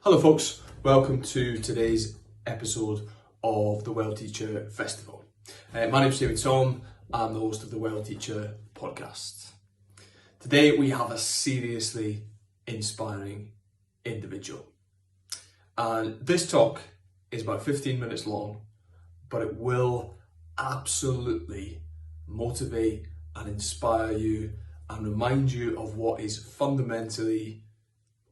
Hello folks, welcome to today's episode of the Well Teacher Festival. My name's David Tom, I'm the host of the Well Teacher podcast. Today we have a seriously inspiring individual. And this talk is about 15 minutes long, but it will absolutely motivate and inspire you and remind you of what is fundamentally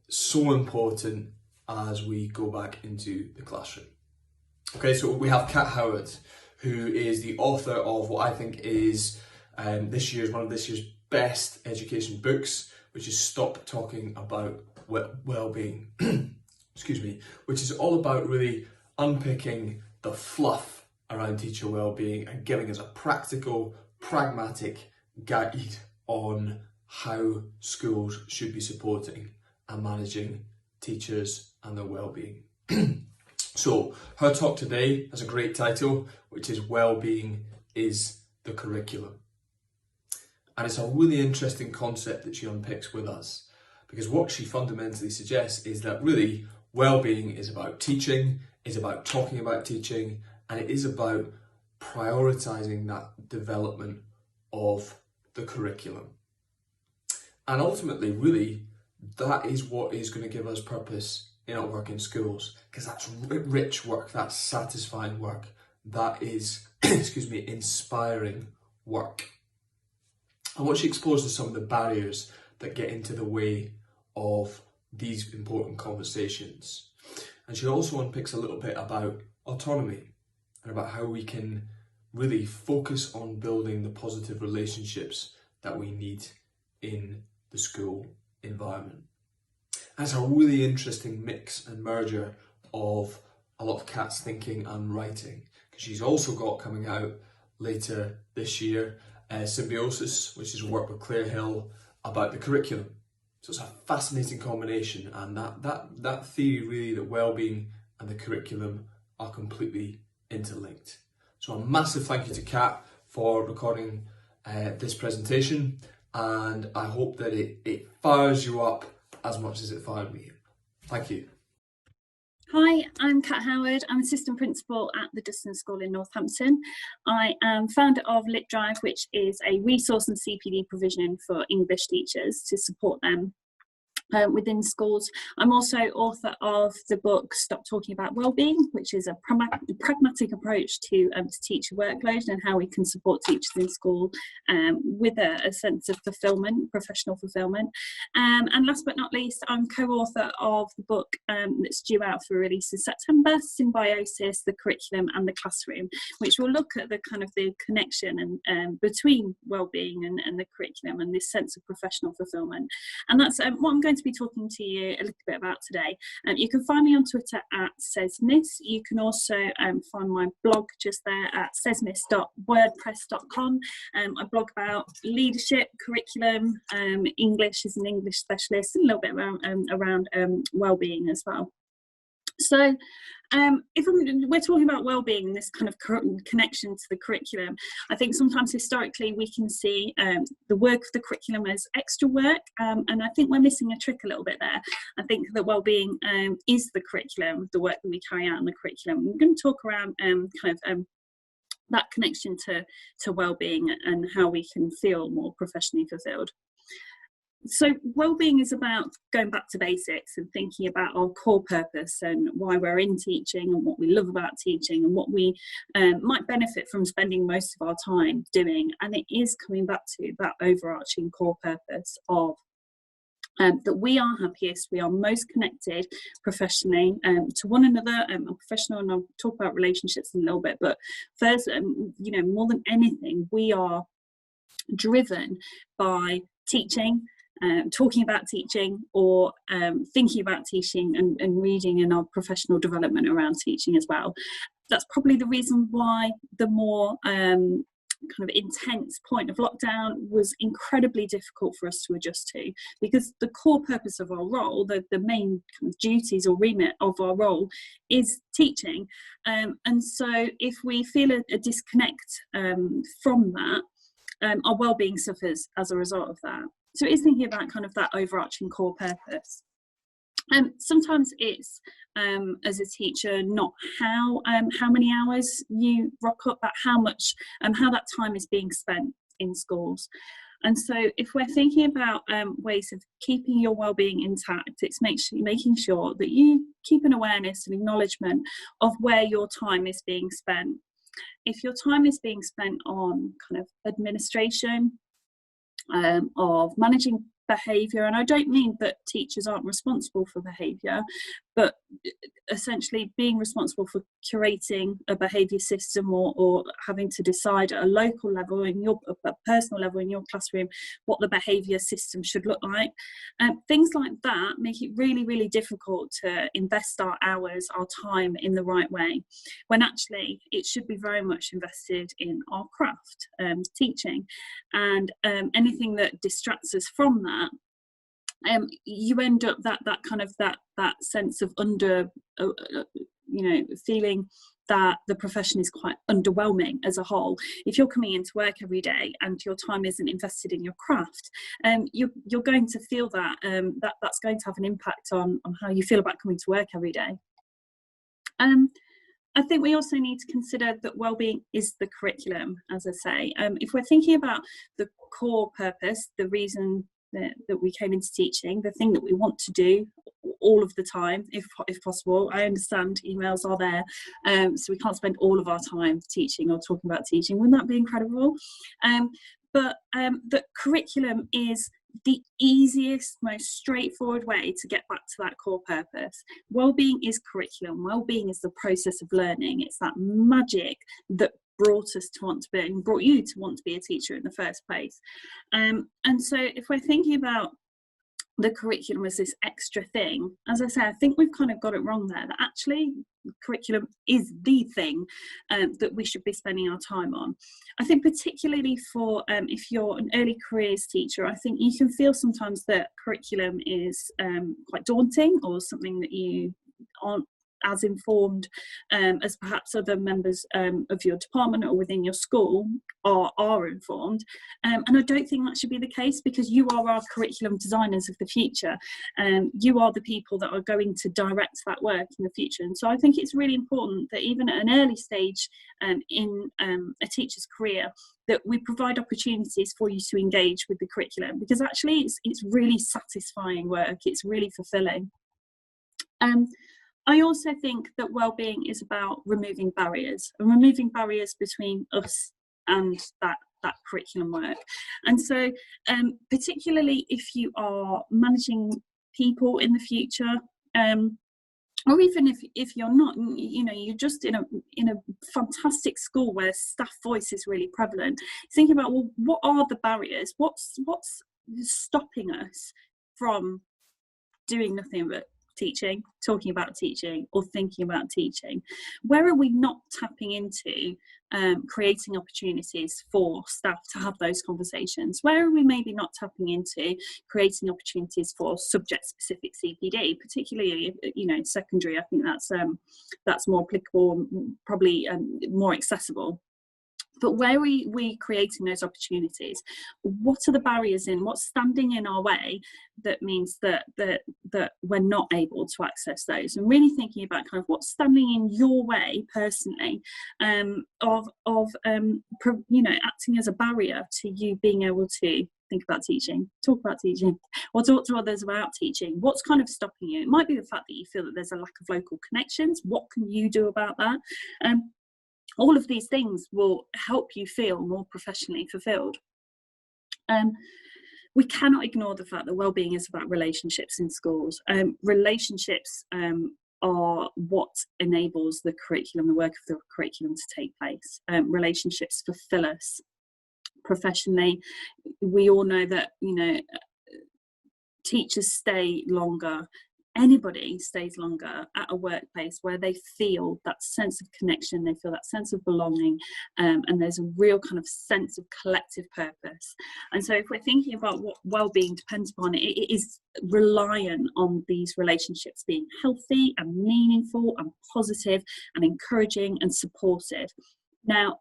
so important as we go back into the classroom. Okay, so we have Kat Howard, who is the author of what I think is one of this year's best education books, which is Stop Talking About Wellbeing, excuse me, which is all about really unpicking the fluff around teacher wellbeing and giving us a practical, pragmatic guide on how schools should be supporting and managing teachers and their well-being. So her talk today has a great title, which is Wellbeing is the Curriculum. And it's a really interesting concept that she unpicks with us, because what she fundamentally suggests is that really well-being is about teaching, is about talking about teaching, and it is about prioritizing that development of the curriculum. And ultimately, really, that is what is going to give us purpose in our work in schools, because that's rich work, that's satisfying work, that is, inspiring work. And what she explores is some of the barriers that get into the way of these important conversations. And she also unpicks a little bit about autonomy and about how we can really focus on building the positive relationships that we need in the school environment. And it's a really interesting mix and merger of a lot of Kat's thinking and writing, because she's also got coming out later this year Symbiosis, which is a work with Claire Hill about the curriculum. So it's a fascinating combination, and that theory really that well-being and the curriculum are completely interlinked. So a massive thank you to Kat for recording this presentation, and I hope that it fires you up as much as it fired me. Thank you. Hi, I'm Kat Howard. I'm Assistant Principal at the Dustin School in Northampton. I am founder of LitDrive, which is a resource and CPD provision for English teachers to support them within schools. I'm also author of the book Stop Talking About Wellbeing, which is a pragmatic approach to teacher workload and how we can support teachers in school with a sense of fulfillment, professional fulfillment. And last but not least, I'm co-author of the book that's due out for release in September, Symbiosis, the Curriculum and the Classroom, which will look at the kind of the connection and between wellbeing and the curriculum and this sense of professional fulfillment. And that's what I'm going to be talking to you a little bit about today. You can find me on Twitter at saysmiss. You can also find my blog just there at saysmiss.wordpress.com. I blog about leadership, curriculum, English as an English specialist, and a little bit around wellbeing as well. So if we're talking about wellbeing and this kind of connection to the curriculum, I think sometimes historically we can see the work of the curriculum as extra work, and I think we're missing a trick a little bit there. I think that wellbeing is the curriculum, the work that we carry out in the curriculum. We're going to talk around that connection to wellbeing and how we can feel more professionally fulfilled. So wellbeing is about going back to basics and thinking about our core purpose and why we're in teaching and what we love about teaching and what we might benefit from spending most of our time doing. And it is coming back to that overarching core purpose of that we are happiest, we are most connected professionally to one another and professional, and I'll talk about relationships in a little bit. But first, more than anything, we are driven by teaching, talking about teaching, or thinking about teaching and reading in our professional development around teaching as well. That's probably the reason why the more kind of intense point of lockdown was incredibly difficult for us to adjust to, because the core purpose of our role, the main kind of duties or remit of our role is teaching. And so if we feel a disconnect from that, our well-being suffers as a result of that. So it is thinking about kind of that overarching core purpose. Sometimes it's as a teacher, not how many hours you rock up, but how much how that time is being spent in schools. And so if we're thinking about ways of keeping your well-being intact, it's making sure that you keep an awareness and acknowledgement of where your time is being spent. If your time is being spent on kind of administration, of managing behaviour, and I don't mean that teachers aren't responsible for behaviour, but essentially being responsible for curating a behaviour system, or having to decide at a local level, in your a personal level in your classroom, what the behaviour system should look like. Things like that make it really, really difficult to invest our hours, our time in the right way, when actually it should be very much invested in our craft, teaching, and anything that distracts us from that, you end up that kind of that sense of feeling that the profession is quite underwhelming as a whole. If you're coming into work every day and your time isn't invested in your craft, you're going to feel that that's going to have an impact on how you feel about coming to work every day. I think we also need to consider that wellbeing is the curriculum, as I say. If we're thinking about the core purpose, the reason that we came into teaching, the thing that we want to do all of the time, if possible. I understand emails are there, so we can't spend all of our time teaching or talking about teaching. Wouldn't that be incredible? But the curriculum is the easiest, most straightforward way to get back to that core purpose. Wellbeing is curriculum. Wellbeing is the process of learning. It's that magic that brought us to want to be, and brought you to want to be a teacher in the first place. And so if we're thinking about the curriculum as this extra thing, as I say, I think we've kind of got it wrong there, that actually curriculum is the thing that we should be spending our time on. I think particularly for if you're an early careers teacher, I think you can feel sometimes that curriculum is quite daunting, or something that you aren't as informed as perhaps other members of your department or within your school are informed, and I don't think that should be the case, because you are our curriculum designers of the future, and you are the people that are going to direct that work in the future. And so I think it's really important that even at an early stage in a teacher's career, that we provide opportunities for you to engage with the curriculum, because actually it's really satisfying work, it's really fulfilling. I also think that wellbeing is about removing barriers, and removing barriers between us and that curriculum work. And so particularly if you are managing people in the future, or even if you're not, you're just in a fantastic school where staff voice is really prevalent, thinking about, well, what are the barriers? What's stopping us from doing nothing but teaching, talking about teaching, or thinking about teaching? Where are we not tapping into creating opportunities for staff to have those conversations? Where are we maybe not tapping into creating opportunities for subject-specific CPD, particularly secondary? I think that's more applicable, probably more accessible. But where are we creating those opportunities? What are the barriers what's standing in our way that means that we're not able to access those? And really thinking about kind of what's standing in your way personally, of acting as a barrier to you being able to think about teaching, talk about teaching, or talk to others about teaching. What's kind of stopping you? It might be the fact that you feel that there's a lack of local connections. What can you do about that? All of these things will help you feel more professionally fulfilled. We cannot ignore the fact that wellbeing is about relationships in schools. Relationships are what enables the curriculum, the work of the curriculum, to take place. Relationships fulfill us professionally. We all know that teachers stay longer. Anybody stays longer at a workplace where they feel that sense of connection, they feel that sense of belonging, and there's a real kind of sense of collective purpose. And so if we're thinking about what wellbeing depends upon, it is reliant on these relationships being healthy and meaningful and positive and encouraging and supportive. Now,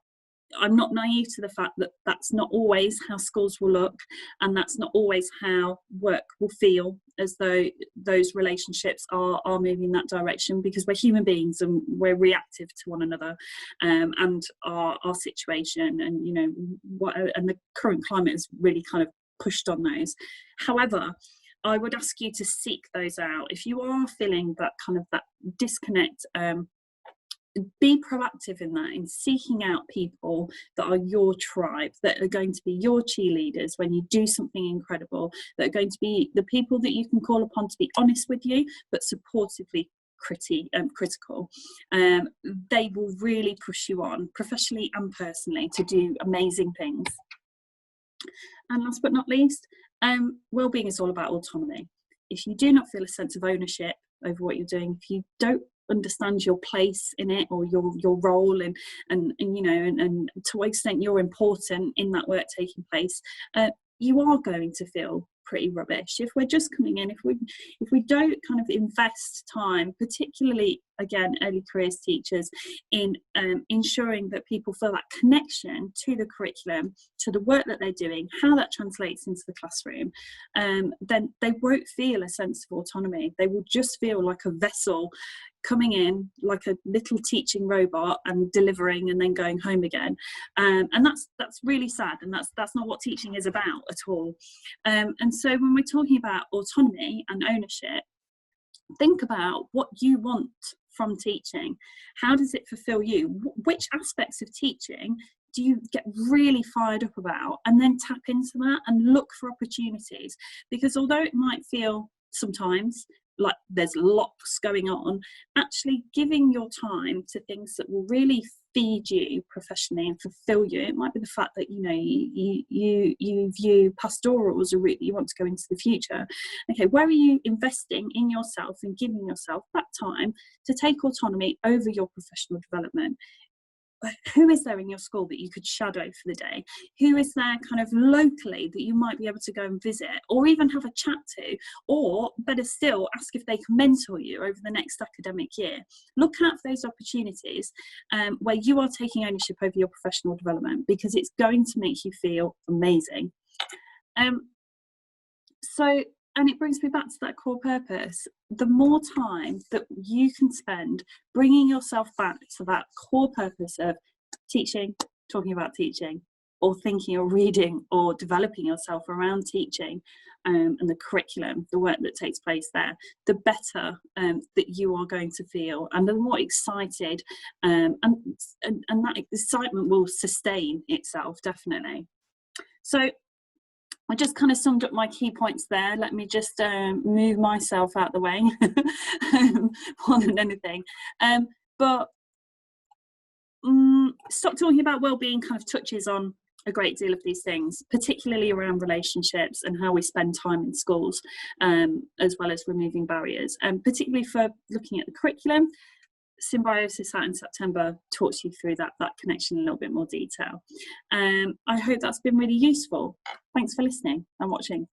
I'm not naive to the fact that that's not always how schools will look, and that's not always how work will feel, as though those relationships are moving in that direction, because we're human beings and we're reactive to one another, and our situation, and and the current climate has really kind of pushed on those. However, I would ask you to seek those out if you are feeling that kind of that disconnect. Be proactive in that, in seeking out people that are your tribe, that are going to be your cheerleaders when you do something incredible, that are going to be the people that you can call upon to be honest with you, but supportively critical. They will really push you on professionally and personally to do amazing things. And last but not least, wellbeing is all about autonomy. If you do not feel a sense of ownership over what you're doing, if you don't understand your place in it, or your role, and to what extent you're important in that work taking place, you are going to feel pretty rubbish. If we're just coming in, if we don't kind of invest time, particularly again early careers teachers, in ensuring that people feel that connection to the curriculum, to the work that they're doing, how that translates into the classroom, then they won't feel a sense of autonomy. They will just feel like a vessel coming in, like a little teaching robot, and delivering and then going home again. And that's really sad, and that's not what teaching is about at all. And so when we're talking about autonomy and ownership, think about what you want from teaching. How does it fulfill you? Which aspects of teaching do you get really fired up about? And then tap into that and look for opportunities, because although it might feel sometimes like there's lots going on, actually giving your time to things that will really feed you professionally and fulfill you. It might be the fact that you view pastoral as a route that you want to go into the future. Okay, where are you investing in yourself and giving yourself that time to take autonomy over your professional development? Who is there in your school that you could shadow for the day? Who is there kind of locally that you might be able to go and visit, or even have a chat to, or better still, ask if they can mentor you over the next academic year? Look out for those opportunities where you are taking ownership over your professional development, because it's going to make you feel amazing. And it brings me back to that core purpose. The more time that you can spend bringing yourself back to that core purpose of teaching, talking about teaching, or thinking or reading or developing yourself around teaching, and the curriculum, the work that takes place there, the better that you are going to feel, and the more excited, and that excitement will sustain itself, definitely. So I just kind of summed up my key points there. Let me just move myself out the way more than anything. But Stop Talking About Wellbeing kind of touches on a great deal of these things, particularly around relationships and how we spend time in schools, as well as removing barriers, and particularly for looking at the curriculum. Symbiosis out in September talks you through that connection in a little bit more detail. I hope that's been really useful. Thanks for listening and watching.